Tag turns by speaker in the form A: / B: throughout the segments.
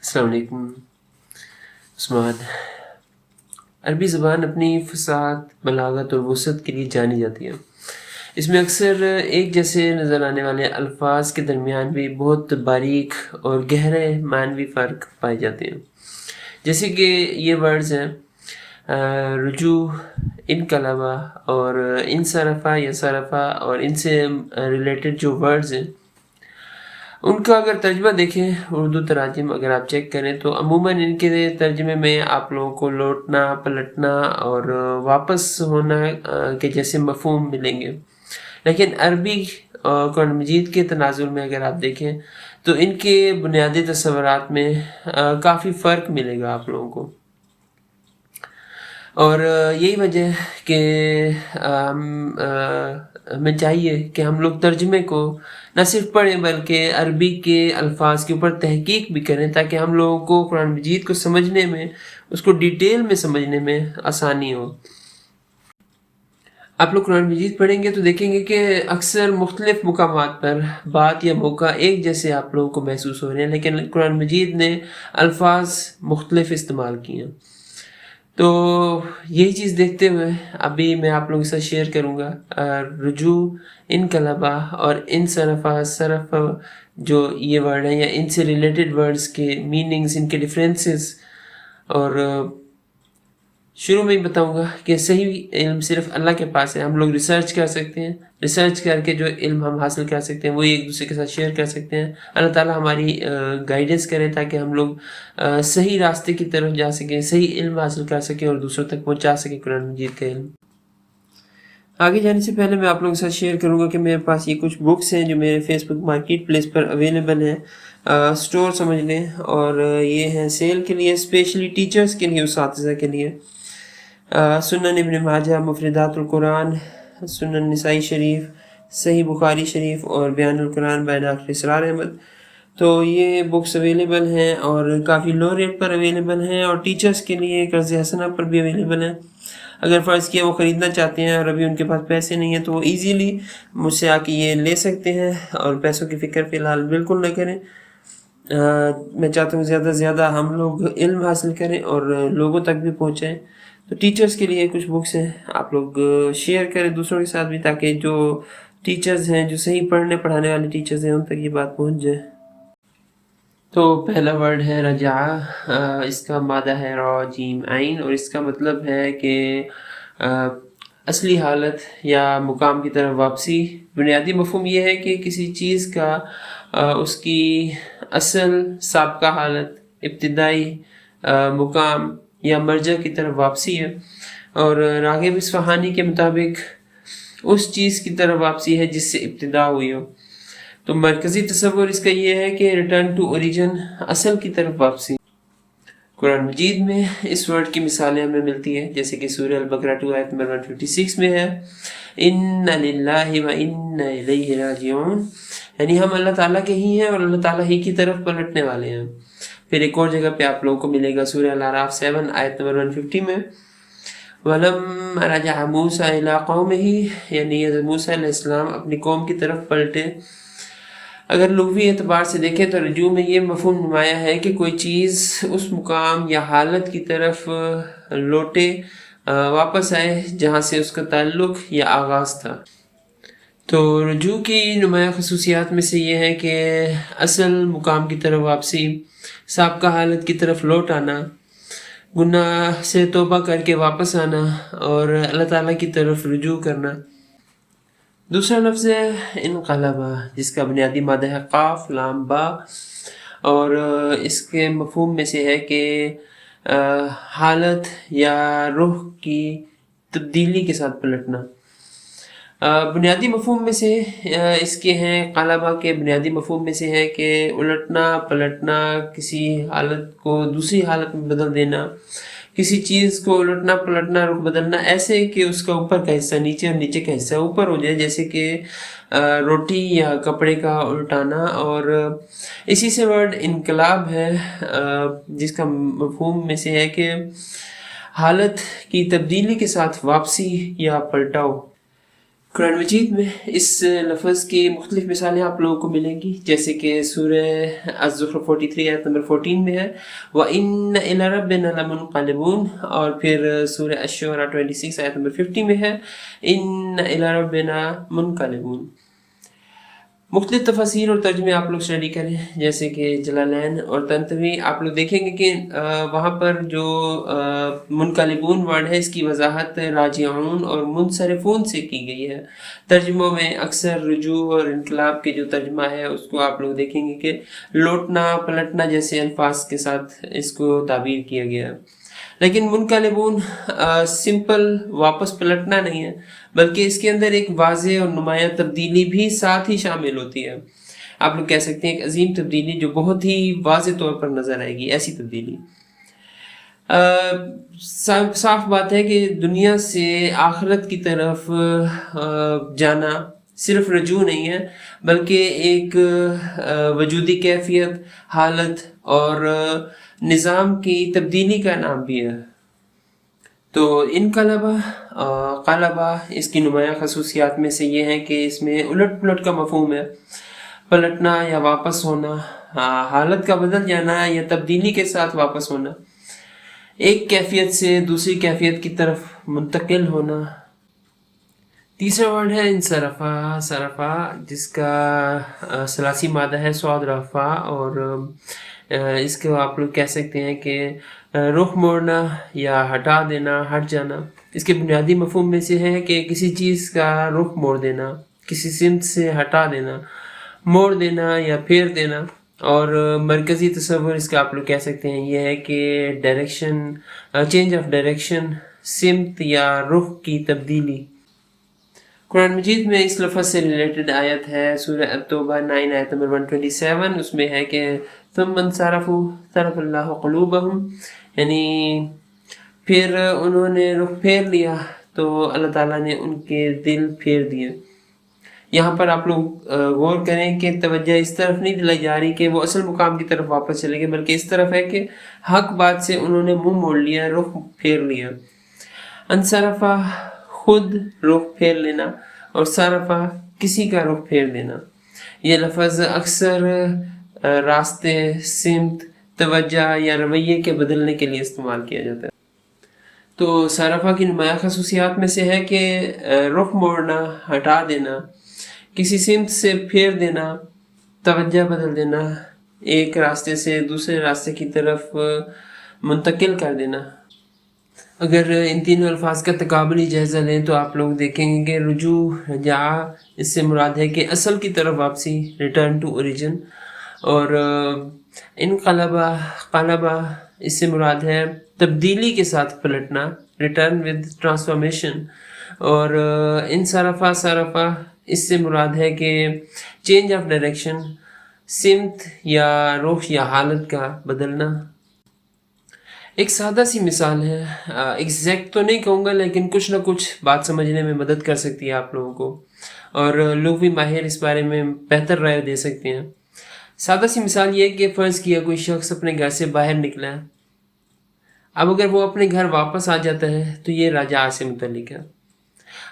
A: अस्सलाम वालेकुम उस्मान। अरबी ज़बान अपनी फ़साहत, बलागत और वसअत के लिए जानी जाती है। इसमें अक्सर एक जैसे नज़र आने वाले अल्फाज के दरमियान भी बहुत बारीक और गहरे मानवी फ़र्क पाए जाते हैं। जैसे कि ये वर्ड्स हैं रुजू, इनकलबा और इनसरफ़ा या सरफ़ा, और इनसे रिलेटेड जो वर्ड्स हैं उनका अगर तर्जुमा देखें, उर्दू तराजिम अगर आप चेक करें तो अमूमन इनके तर्जुमे में आप लोगों को लौटना, पलटना और वापस होना के जैसे मफ़हूम मिलेंगे। लेकिन अरबी कुरान मजीद के तनाज़ुल में अगर आप देखें तो इनके बुनियादी तस्वुरात में काफ़ी फ़र्क मिलेगा आप लोगों को। और यही वजह कि हमें चाहिए कि हम लोग तर्जुमे को न सिर्फ पढ़ें बल्कि अरबी के अल्फाज के ऊपर तहकीक भी करें, ताकि हम लोगों को कुरान मजीद को समझने में, उसको डिटेल में समझने में आसानी हो। आप लोग कुरान मजीद पढ़ेंगे तो देखेंगे कि अक्सर मुख्तलिफ मुकामात पर बात या मौका एक जैसे आप लोगों को महसूस हो रहे हैं, लेकिन कुरान मजीद ने अल्फाज मुख्तलिफ इस्तेमाल किए हैं। तो यही चीज़ देखते हुए अभी मैं आप लोगों के साथ शेयर करूँगा रुजू, इनकलबा और इनसरफ़ा, सरफ़ जो ये वर्ड हैं या इनसे रिलेटेड वर्ड्स के मीनिंग्स, इनके डिफरेंसेस। और शुरू में ही बताऊँगा कि सही इल्म सिर्फ अल्लाह के पास है। हम लोग रिसर्च कर सकते हैं, रिसर्च करके जो इल्म हम हासिल कर सकते हैं वही एक दूसरे के साथ शेयर कर सकते हैं। अल्लाह ताला हमारी गाइडेंस करें ताकि हम लोग सही रास्ते की तरफ जा सकें, सही इल्म हासिल कर सकें और दूसरों तक पहुंचा सकें कुरान मजीद का इल्म। आगे जाने से पहले मैं आप लोगों के साथ शेयर करूंगा कि मेरे पास ये कुछ बुक्स हैं जो मेरे फेसबुक मार्केट प्लेस पर अवेलेबल हैं। स्टोर समझ लें, और ये हैं सेल के लिए, स्पेशली टीचर्स के लिए, उस्ताज़ा के लिए। सुनन इब्न माजा, मुफरदातुल कुरान, सुनन निसाई शरीफ, सही बुखारी शरीफ और बयानुल कुरान बाय डॉक्टर इसरार अहमद। तो ये बुक्स अवेलेबल हैं और काफ़ी लो रेट पर अवेलेबल हैं, और टीचर्स के लिए कर्ज़ हसना पर भी अवेलेबल हैं। अगर फ़र्ज़ किया वो ख़रीदना चाहते हैं और अभी उनके पास पैसे नहीं हैं तो वो ईज़िली मुझसे आके ये ले सकते हैं, और पैसों की फ़िक्र फ़िलहाल बिल्कुल न करें। मैं चाहता हूँ ज़्यादा से ज़्यादा हम लोग इल्म हासिल करें और लोगों तक भी पहुँचाएँ। तो टीचर्स के लिए कुछ बुक्स हैं, आप लोग शेयर करें दूसरों के साथ भी, ताकि जो टीचर्स हैं, जो सही पढ़ने पढ़ाने वाले टीचर्स हैं, उन तक ये बात पहुंच जाए। तो पहला वर्ड है रजा। इसका मादा है रा जीम आइन, और इसका मतलब है कि असली हालत या मुकाम की तरफ वापसी। बुनियादी मफहूम ये है कि किसी चीज़ का उसकी असल साबका हालत, इब्तिदाई मुकाम या मर्जा की तरफ वापसी है। और रागिब इस्फ़हानी के मुताबिक उस चीज़ की तरफ वापसी है जिससे इब्तिदा हुई हो। तो मरकज़ी तसव्वुर इसका ये है कि रिटर्न टू ओरिजिन, असल की तरफ वापसी। कुरान मजीद में इस वर्ड की मिसालें हमें मिलती हैं, जैसे कि सूरह अल-बकरा 2 आयत नंबर 156 में है इन्ना लिल्लाहि व इन्ना इलैहि राजिऊन, यानी हम अल्लाह ताला के ही हैं और अल्लाह ताला ही की तरफ पलटने वाले हैं। फिर एक और जगह पे आप लोगों को मिलेगा सूरह अल-आराफ 7 आयत नंबर 150 में वलम्मा रजा मूसा इला कौमिही, यानी मूसा अलैहिस्सलाम अपनी कौम की तरफ पलटे। अगर लुग़वी एतबार से देखें तो रजू में ये मफ़हूम नुमाया है कि कोई चीज़ उस मुकाम या हालत की तरफ लौटे, वापस आए जहाँ से उसका ताल्लुक़ या आगाज़ था। तो रजू की नुमाया खसूसियात में से ये है कि असल मुकाम की तरफ वापसी, साबका हालत की तरफ लौट आना, गुनाह से तौबा करके वापस आना और अल्लाह ताला की तरफ रुजू करना। दूसरा लफ्ज़ है इनक़लबा, जिसका बुनियादी मादा है क़ाफ़ लाम बा, और इसके मफ़हूम में से है कि हालत या रूह की तब्दीली के साथ पलटना। बुनियादी मफ़हूम में से इसके हैं क़लबा के बुनियादी मफ़हूम में से है कि उलटना पलटना, किसी हालत को दूसरी हालत में बदल देना, किसी चीज़ को उलटना पलटना, रुख बदलना, ऐसे कि उसका ऊपर का हिस्सा नीचे और नीचे का हिस्सा ऊपर हो जाए, जैसे कि रोटी या कपड़े का उल्टाना। और इसी से वर्ड इनकलाब है, जिसका मफ़हूम में से है कि हालत की तब्दीली के साथ वापसी या पलटाव। قرآن مجید میں اس لفظ کی مختلف مثالیں آپ لوگوں کو ملیں گی، جیسے کہ سورہ الزخرف 43 آیت نمبر 14 میں ہے وَإِنَّ إِلَىٰ رَبِّنَا لَمُنْقَلِبُونَ، اور پھر سورہ الشعراء 26 آیت نمبر 50 میں ہے إِنَّ إِلَىٰ رَبِّنَا مُنْقَلِبُونَ۔ مختلف تفاسیر اور ترجمے آپ لوگ اسٹڈی کریں، جیسے کہ جلالین اور طنطاوی، آپ لوگ دیکھیں گے کہ وہاں پر جو منقلبون ورڈ ہے اس کی وضاحت راجعون اور منصرفون سے کی گئی ہے۔ ترجموں میں اکثر رجوع اور انقلاب کے جو ترجمہ ہے اس کو آپ لوگ دیکھیں گے کہ لوٹنا پلٹنا جیسے الفاظ کے ساتھ اس کو تعبیر کیا گیا ہے، لیکن منقلبون سمپل واپس پلٹنا نہیں ہے، بلکہ اس کے اندر ایک واضح اور نمایاں تبدیلی بھی ساتھ ہی شامل ہوتی ہے۔ آپ لوگ کہہ سکتے ہیں ایک عظیم تبدیلی جو بہت ہی واضح طور پر نظر آئے گی، ایسی تبدیلی۔ صاف بات ہے کہ دنیا سے آخرت کی طرف جانا صرف رجوع نہیں ہے، بلکہ ایک وجودی کیفیت، حالت اور نظام کی تبدیلی کا نام بھی ہے۔ تو قلبہ اس کی نمایاں خصوصیات میں سے یہ ہے کہ اس میں الٹ پلٹ کا مفہوم ہے، پلٹنا یا واپس ہونا، حالت کا بدل جانا یا تبدیلی کے ساتھ واپس ہونا، ایک کیفیت سے دوسری کیفیت کی طرف منتقل ہونا۔ تیسرا ورڈ ہے انصرفا، صرفا، جس کا ثلاثی مادہ ہے صاد رفع، اور اس کو آپ لوگ کہہ سکتے ہیں کہ رخ موڑنا یا ہٹا دینا، ہٹ جانا۔ اس کے بنیادی مفہوم میں سے ہے کہ کسی چیز کا رخ موڑ دینا، کسی سمت سے ہٹا دینا، موڑ دینا یا پھیر دینا، اور مرکزی تصور اس کا آپ لوگ کہہ سکتے ہیں یہ ہے کہ ڈائریکشن، چینج آف ڈائریکشن، سمت یا رخ کی تبدیلی۔ قرآن مجید میں اس لفظ سے ریلیٹڈ آیت ہے سورہ التوبہ 9 آیت نمبر 127، اس میں ہے کہ ثم انصرفوا صرف اللہ قلوبہم، یعنی پھر انہوں نے رخ پھیر لیا تو اللہ تعالیٰ نے ان کے دل پھیر دیے۔ یہاں پر آپ لوگ غور کریں کہ توجہ اس طرف نہیں دلائی جا رہی کہ وہ اصل مقام کی طرف واپس چلے گئے، بلکہ اس طرف ہے کہ حق بات سے انہوں نے منہ موڑ لیا، رخ پھیر لیا۔ انصرفا خود رخ پھیر لینا، اور صرفا کسی کا رخ پھیر دینا۔ یہ لفظ اکثر راستے، سمت، توجہ یا رویے کے بدلنے کے لیے استعمال کیا جاتا ہے۔ تو صرفا کی نمایاں خصوصیات میں سے ہے کہ رخ موڑنا، ہٹا دینا، کسی سمت سے پھیر دینا، توجہ بدل دینا، ایک راستے سے دوسرے راستے کی طرف منتقل کر دینا۔ اگر ان تینوں الفاظ کا تقابلی جائزہ لیں تو آپ لوگ دیکھیں گے کہ رجوع، رجع، اس سے مراد ہے کہ اصل کی طرف واپسی، ریٹرن ٹو اوریجن، اور انقلبہ، قلبہ، اس سے مراد ہے تبدیلی کے ساتھ پلٹنا، ریٹرن ود ٹرانسفارمیشن، اور انصرفا، صرفا، اس سے مراد ہے کہ چینج آف ڈائریکشن، سمت یا رخ یا حالت کا بدلنا۔ ایک سادہ سی مثال ہے، ایگزیکٹ تو نہیں کہوں گا لیکن کچھ نہ کچھ بات سمجھنے میں مدد کر سکتی ہے آپ لوگوں کو، اور لوگ بھی ماہر اس بارے میں بہتر رائے دے سکتے ہیں۔ سادہ سی مثال یہ کہ فرض کیا کوئی شخص اپنے گھر سے باہر نکلا ہے، اب اگر وہ اپنے گھر واپس آ جاتا ہے تو یہ راجع سے متعلق ہے۔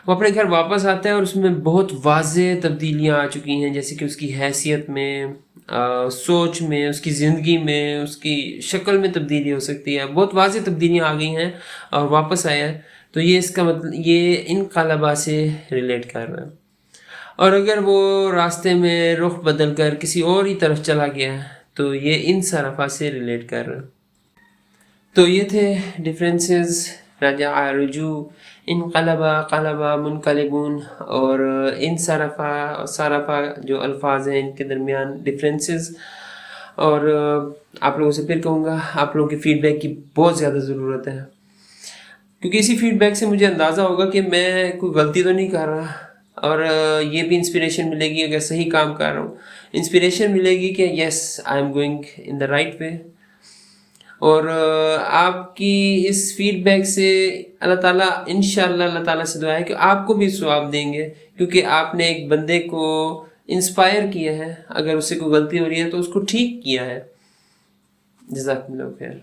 A: وہ اپنے گھر واپس آتا ہے اور اس میں بہت واضح تبدیلیاں آ چکی ہیں، جیسے کہ اس کی حیثیت میں، سوچ میں، اس کی زندگی میں، اس کی شکل میں تبدیلی ہو سکتی ہے، بہت واضح تبدیلیاں آ گئی ہیں اور واپس آیا ہے، تو یہ اس کا مطلب یہ انقلابہ سے ریلیٹ کر رہا ہے۔ اور اگر وہ راستے میں رخ بدل کر کسی اور ہی طرف چلا گیا ہے تو یہ انصرفہ سے ریلیٹ کر رہا ہے۔ تو یہ تھے ڈفرینسز، رجع، رجوع، انقلبہ، قلبہ، منقلبون، اور انصرفہ اور صرفہ جو الفاظ ہیں ان کے درمیان ڈفرینسز۔ اور آپ لوگوں سے پھر کہوں گا آپ لوگوں کی فیڈ بیک کی بہت زیادہ ضرورت ہے، کیونکہ اسی فیڈ بیک سے مجھے اندازہ ہوگا کہ میں کوئی غلطی تو نہیں کر رہا، اور یہ بھی انسپریشن ملے گی اگر صحیح کام کر رہا ہوں، انسپریشن ملے گی کہ yes I am going in the right way. اور آپ کی اس فیڈ بیک سے اللہ تعالیٰ انشاءاللہ، اللہ تعالیٰ سے دعا ہے کہ آپ کو بھی ثواب دیں گے، کیونکہ آپ نے ایک بندے کو انسپائر کیا ہے، اگر اس سے کوئی غلطی ہو رہی ہے تو اس کو ٹھیک کیا ہے۔ جزاک اللہ خیر۔